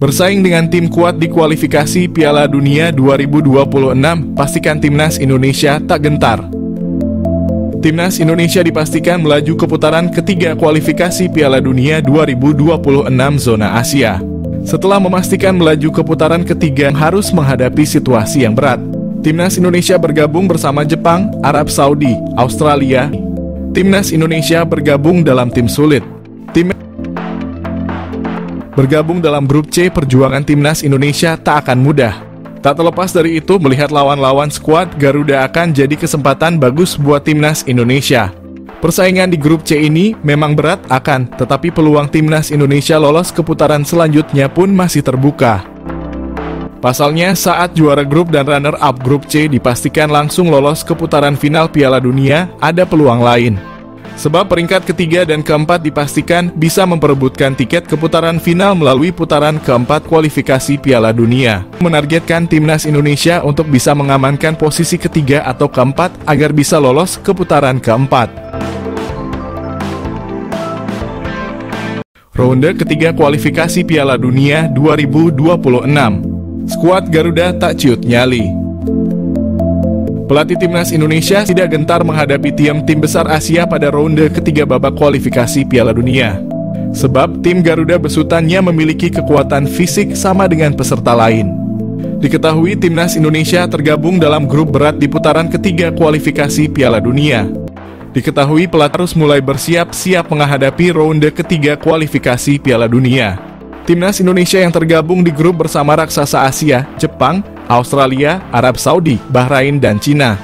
Bersaing dengan tim kuat di kualifikasi Piala Dunia 2026, pastikan Timnas Indonesia tak gentar. Timnas Indonesia dipastikan melaju ke putaran ketiga kualifikasi Piala Dunia 2026 zona Asia. Setelah memastikan melaju ke putaran ketiga harus menghadapi situasi yang berat. Timnas Indonesia bergabung bersama Jepang, Arab Saudi, Australia. Timnas Indonesia bergabung dalam tim sulit. Bergabung dalam grup C, perjuangan Timnas Indonesia tak akan mudah. Tak terlepas dari itu, melihat lawan-lawan skuad Garuda akan jadi kesempatan bagus buat Timnas Indonesia. Persaingan di grup C ini memang berat tetapi peluang Timnas Indonesia lolos ke putaran selanjutnya pun masih terbuka. Pasalnya, saat juara grup dan runner-up grup C dipastikan langsung lolos ke putaran final Piala Dunia, ada peluang lain. Sebab peringkat ketiga dan keempat dipastikan bisa memperebutkan tiket ke putaran final melalui putaran keempat kualifikasi Piala Dunia. Menargetkan Timnas Indonesia untuk bisa mengamankan posisi ketiga atau keempat agar bisa lolos ke putaran keempat. Ronde ketiga kualifikasi Piala Dunia 2026. Skuad Garuda tak ciut nyali. Pelatih Timnas Indonesia tidak gentar menghadapi tim besar Asia pada ronde ketiga babak kualifikasi Piala Dunia. Sebab tim Garuda besutannya memiliki kekuatan fisik sama dengan peserta lain. Diketahui Timnas Indonesia tergabung dalam grup berat di putaran ketiga kualifikasi Piala Dunia. Diketahui pelatih harus mulai bersiap-siap menghadapi ronde ketiga kualifikasi Piala Dunia. Timnas Indonesia yang tergabung di grup bersama raksasa Asia, Jepang, Australia, Arab Saudi, Bahrain, dan Cina.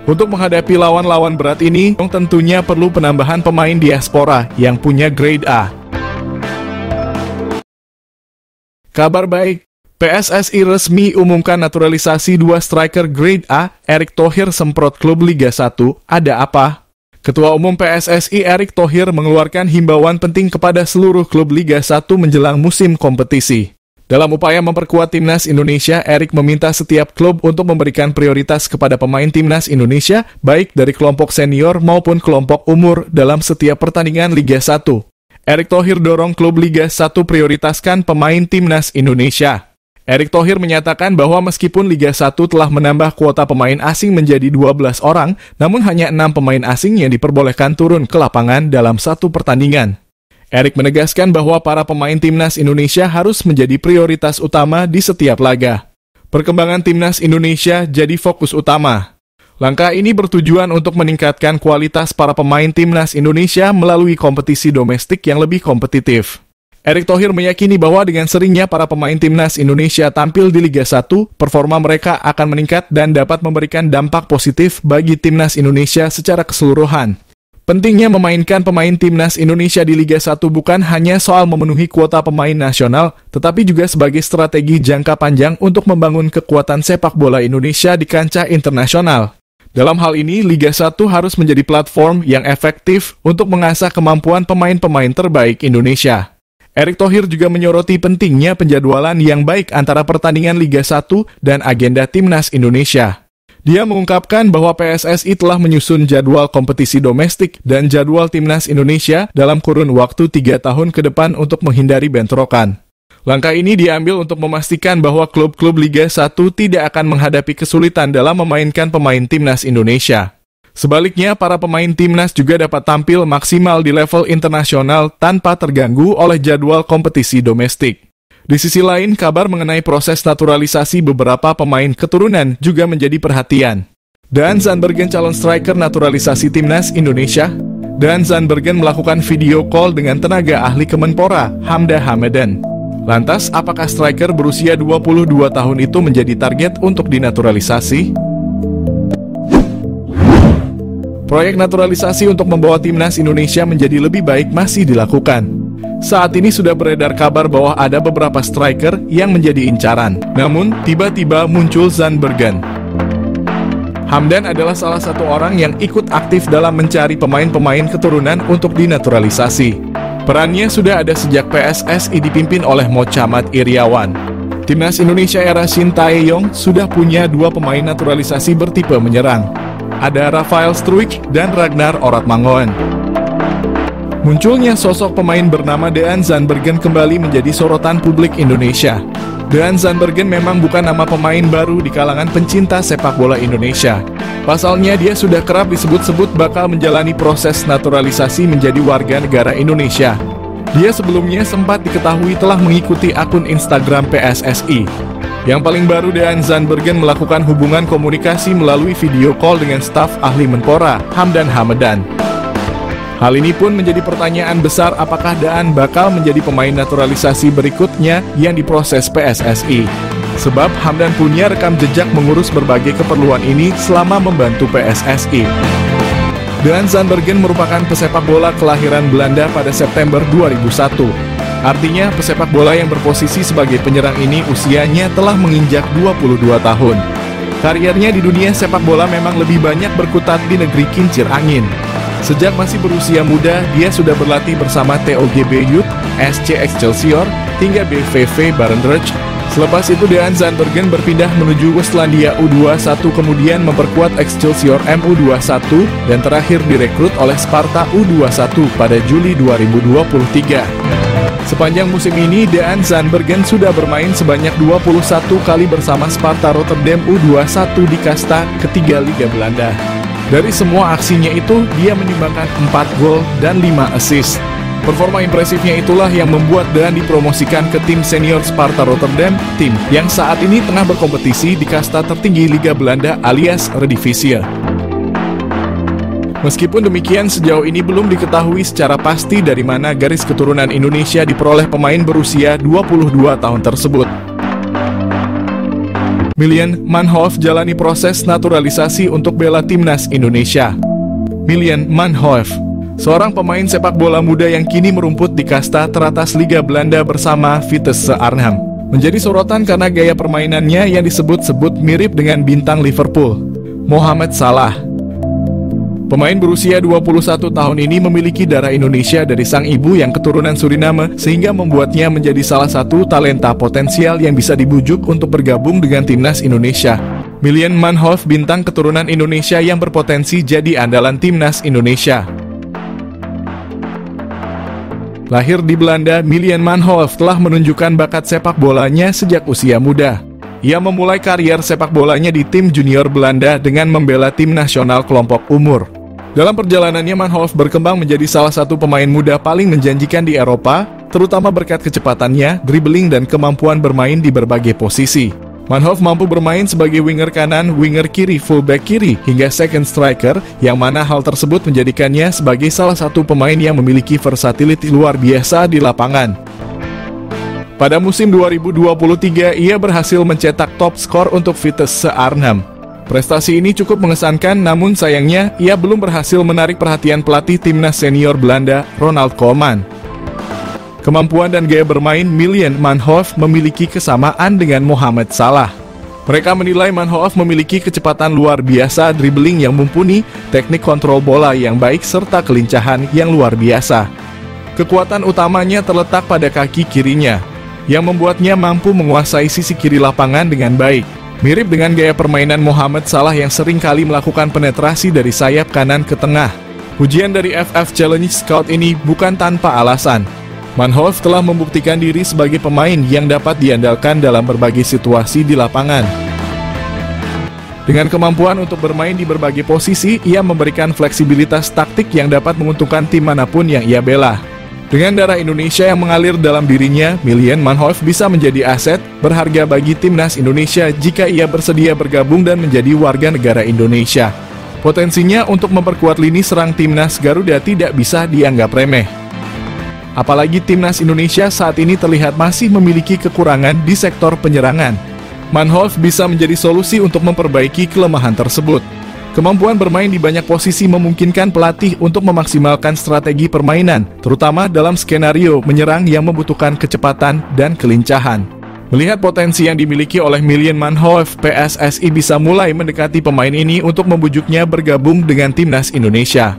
Untuk menghadapi lawan-lawan berat ini, tentunya perlu penambahan pemain diaspora yang punya grade A. Kabar baik, PSSI resmi umumkan naturalisasi 2 striker grade A, Erick Thohir semprot klub Liga 1, ada apa? Ketua Umum PSSI Erick Thohir mengeluarkan himbauan penting kepada seluruh klub Liga 1 menjelang musim kompetisi. Dalam upaya memperkuat Timnas Indonesia, Erick meminta setiap klub untuk memberikan prioritas kepada pemain Timnas Indonesia, baik dari kelompok senior maupun kelompok umur dalam setiap pertandingan Liga 1. Erick Thohir dorong klub Liga 1 prioritaskan pemain Timnas Indonesia. Erick Thohir menyatakan bahwa meskipun Liga 1 telah menambah kuota pemain asing menjadi 12 orang, namun hanya 6 pemain asing yang diperbolehkan turun ke lapangan dalam satu pertandingan. Erick menegaskan bahwa para pemain Timnas Indonesia harus menjadi prioritas utama di setiap laga. Perkembangan Timnas Indonesia jadi fokus utama. Langkah ini bertujuan untuk meningkatkan kualitas para pemain Timnas Indonesia melalui kompetisi domestik yang lebih kompetitif. Erick Thohir meyakini bahwa dengan seringnya para pemain Timnas Indonesia tampil di Liga 1, performa mereka akan meningkat dan dapat memberikan dampak positif bagi Timnas Indonesia secara keseluruhan. Pentingnya memainkan pemain Timnas Indonesia di Liga 1 bukan hanya soal memenuhi kuota pemain nasional, tetapi juga sebagai strategi jangka panjang untuk membangun kekuatan sepak bola Indonesia di kancah internasional. Dalam hal ini, Liga 1 harus menjadi platform yang efektif untuk mengasah kemampuan pemain-pemain terbaik Indonesia. Erick Thohir juga menyoroti pentingnya penjadwalan yang baik antara pertandingan Liga 1 dan agenda Timnas Indonesia. Dia mengungkapkan bahwa PSSI telah menyusun jadwal kompetisi domestik dan jadwal Timnas Indonesia dalam kurun waktu 3 tahun ke depan untuk menghindari bentrokan. Langkah ini diambil untuk memastikan bahwa klub-klub Liga 1 tidak akan menghadapi kesulitan dalam memainkan pemain Timnas Indonesia. Sebaliknya, para pemain Timnas juga dapat tampil maksimal di level internasional tanpa terganggu oleh jadwal kompetisi domestik. Di sisi lain, kabar mengenai proses naturalisasi beberapa pemain keturunan juga menjadi perhatian. Dan Zandbergen calon striker naturalisasi Timnas Indonesia. Dan Zandbergen melakukan video call dengan tenaga ahli Kemenpora, Hamda Hamadan. Lantas, apakah striker berusia 22 tahun itu menjadi target untuk dinaturalisasi? Proyek naturalisasi untuk membawa Timnas Indonesia menjadi lebih baik masih dilakukan. Saat ini sudah beredar kabar bahwa ada beberapa striker yang menjadi incaran. Namun, tiba-tiba muncul Zandbergen. Hamdan adalah salah satu orang yang ikut aktif dalam mencari pemain-pemain keturunan untuk dinaturalisasi. Perannya sudah ada sejak PSSI dipimpin oleh Mochamat Iriawan. Timnas Indonesia era Shin Tae-yong sudah punya 2 pemain naturalisasi bertipe menyerang. Ada Rafael Struijk dan Ragnar Oratmangoen. Munculnya sosok pemain bernama Dean Zandbergen kembali menjadi sorotan publik Indonesia. Dean Zandbergen memang bukan nama pemain baru di kalangan pencinta sepak bola Indonesia. Pasalnya dia sudah kerap disebut-sebut bakal menjalani proses naturalisasi menjadi warga negara Indonesia. Dia sebelumnya sempat diketahui telah mengikuti akun Instagram PSSI. Yang paling baru, Dean Zandbergen melakukan hubungan komunikasi melalui video call dengan staf ahli Menpora, Hamdan Hamadan. Hal ini pun menjadi pertanyaan besar, apakah Daan bakal menjadi pemain naturalisasi berikutnya yang diproses PSSI. Sebab Hamdan punya rekam jejak mengurus berbagai keperluan ini selama membantu PSSI. Dean Zandbergen merupakan pesepak bola kelahiran Belanda pada September 2001. Artinya pesepak bola yang berposisi sebagai penyerang ini usianya telah menginjak 22 tahun. Kariernya di dunia sepak bola memang lebih banyak berkutat di negeri kincir angin. Sejak masih berusia muda, dia sudah berlatih bersama TOGB Youth, SC Excelsior, hingga BVV Barendrecht. Selepas itu Dean Zandbergen berpindah menuju Westlandia U21, kemudian memperkuat Excelsior MU21, dan terakhir direkrut oleh Sparta U21 pada Juli 2023. Sepanjang musim ini, Dean Zandbergen sudah bermain sebanyak 21 kali bersama Sparta Rotterdam U21 di kasta ketiga Liga Belanda. Dari semua aksinya itu, dia menyumbangkan 4 gol dan 5 assist. Performa impresifnya itulah yang membuat Dean dipromosikan ke tim senior Sparta Rotterdam, tim yang saat ini tengah berkompetisi di kasta tertinggi Liga Belanda alias Eredivisie. Meskipun demikian, sejauh ini belum diketahui secara pasti dari mana garis keturunan Indonesia diperoleh pemain berusia 22 tahun tersebut. Miljan Manhoef jalani proses naturalisasi untuk bela timnas Indonesia. Miljan Manhoef, seorang pemain sepak bola muda yang kini merumput di kasta teratas Liga Belanda bersama Vitesse Arnhem, menjadi sorotan karena gaya permainannya yang disebut-sebut mirip dengan bintang Liverpool, Mohamed Salah. Pemain berusia 21 tahun ini memiliki darah Indonesia dari sang ibu yang keturunan Suriname, sehingga membuatnya menjadi salah satu talenta potensial yang bisa dibujuk untuk bergabung dengan timnas Indonesia. Miljan Manhoef, bintang keturunan Indonesia yang berpotensi jadi andalan timnas Indonesia. Lahir di Belanda, Miljan Manhoef telah menunjukkan bakat sepak bolanya sejak usia muda. Ia memulai karier sepak bolanya di tim junior Belanda dengan membela tim nasional kelompok umur. Dalam perjalanannya, Manhoef berkembang menjadi salah satu pemain muda paling menjanjikan di Eropa, terutama berkat kecepatannya, dribbling, dan kemampuan bermain di berbagai posisi. Manhoef mampu bermain sebagai winger kanan, winger kiri, fullback kiri, hingga second striker, yang mana hal tersebut menjadikannya sebagai salah satu pemain yang memiliki versatility luar biasa di lapangan. Pada musim 2023, ia berhasil mencetak top skor untuk Vitesse Arnhem. Prestasi ini cukup mengesankan, namun sayangnya ia belum berhasil menarik perhatian pelatih timnas senior Belanda, Ronald Koeman. Kemampuan dan gaya bermain Miljan Manhoef memiliki kesamaan dengan Mohamed Salah. Mereka menilai Manhoef memiliki kecepatan luar biasa, dribbling yang mumpuni, teknik kontrol bola yang baik, serta kelincahan yang luar biasa. Kekuatan utamanya terletak pada kaki kirinya, yang membuatnya mampu menguasai sisi kiri lapangan dengan baik. Mirip dengan gaya permainan Mohamed Salah yang sering kali melakukan penetrasi dari sayap kanan ke tengah. Ujian dari FF Challenge Scout ini bukan tanpa alasan. Manhoef telah membuktikan diri sebagai pemain yang dapat diandalkan dalam berbagai situasi di lapangan. Dengan kemampuan untuk bermain di berbagai posisi, ia memberikan fleksibilitas taktik yang dapat menguntungkan tim manapun yang ia bela. Dengan darah Indonesia yang mengalir dalam dirinya, Miljan Manhoef bisa menjadi aset berharga bagi timnas Indonesia jika ia bersedia bergabung dan menjadi warga negara Indonesia. Potensinya untuk memperkuat lini serang timnas Garuda tidak bisa dianggap remeh. Apalagi timnas Indonesia saat ini terlihat masih memiliki kekurangan di sektor penyerangan. Manhoef bisa menjadi solusi untuk memperbaiki kelemahan tersebut. Kemampuan bermain di banyak posisi memungkinkan pelatih untuk memaksimalkan strategi permainan, terutama dalam skenario menyerang yang membutuhkan kecepatan dan kelincahan. Melihat potensi yang dimiliki oleh Miljan Manhoef, PSSI bisa mulai mendekati pemain ini untuk membujuknya bergabung dengan timnas Indonesia.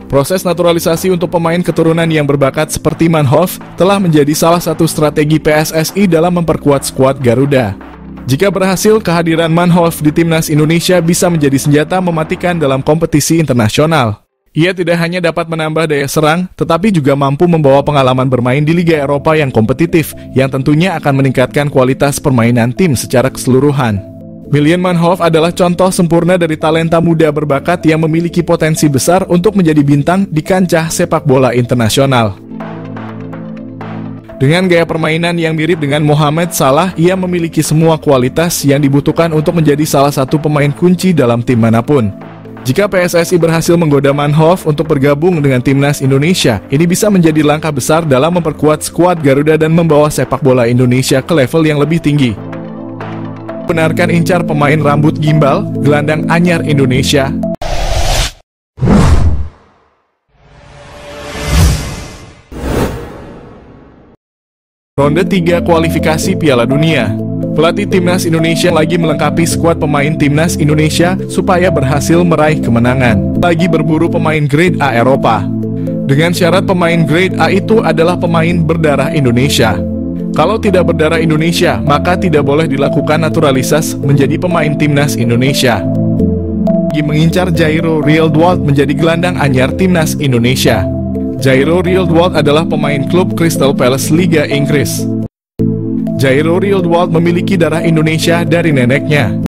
Proses naturalisasi untuk pemain keturunan yang berbakat seperti Manhoef telah menjadi salah satu strategi PSSI dalam memperkuat skuad Garuda. Jika berhasil, kehadiran Manhoef di timnas Indonesia bisa menjadi senjata mematikan dalam kompetisi internasional. Ia tidak hanya dapat menambah daya serang, tetapi juga mampu membawa pengalaman bermain di Liga Eropa yang kompetitif, yang tentunya akan meningkatkan kualitas permainan tim secara keseluruhan. William Manhoef adalah contoh sempurna dari talenta muda berbakat yang memiliki potensi besar untuk menjadi bintang di kancah sepak bola internasional. Dengan gaya permainan yang mirip dengan Mohamed Salah, ia memiliki semua kualitas yang dibutuhkan untuk menjadi salah satu pemain kunci dalam tim manapun. Jika PSSI berhasil menggoda Manhoef untuk bergabung dengan timnas Indonesia, ini bisa menjadi langkah besar dalam memperkuat skuad Garuda dan membawa sepak bola Indonesia ke level yang lebih tinggi. Benarkan incar pemain rambut gimbal, gelandang anyar Indonesia. Ronde 3 kualifikasi Piala Dunia. Pelatih Timnas Indonesia lagi melengkapi skuad pemain Timnas Indonesia supaya berhasil meraih kemenangan. Lagi berburu pemain grade A Eropa. Dengan syarat pemain grade A itu adalah pemain berdarah Indonesia. Kalau tidak berdarah Indonesia, maka tidak boleh dilakukan naturalisasi menjadi pemain Timnas Indonesia. Lagi mengincar Jairo Rielwold menjadi gelandang anyar Timnas Indonesia. Jairo Rielwold adalah pemain klub Crystal Palace Liga Inggris. Jairo Rielwold memiliki darah Indonesia dari neneknya.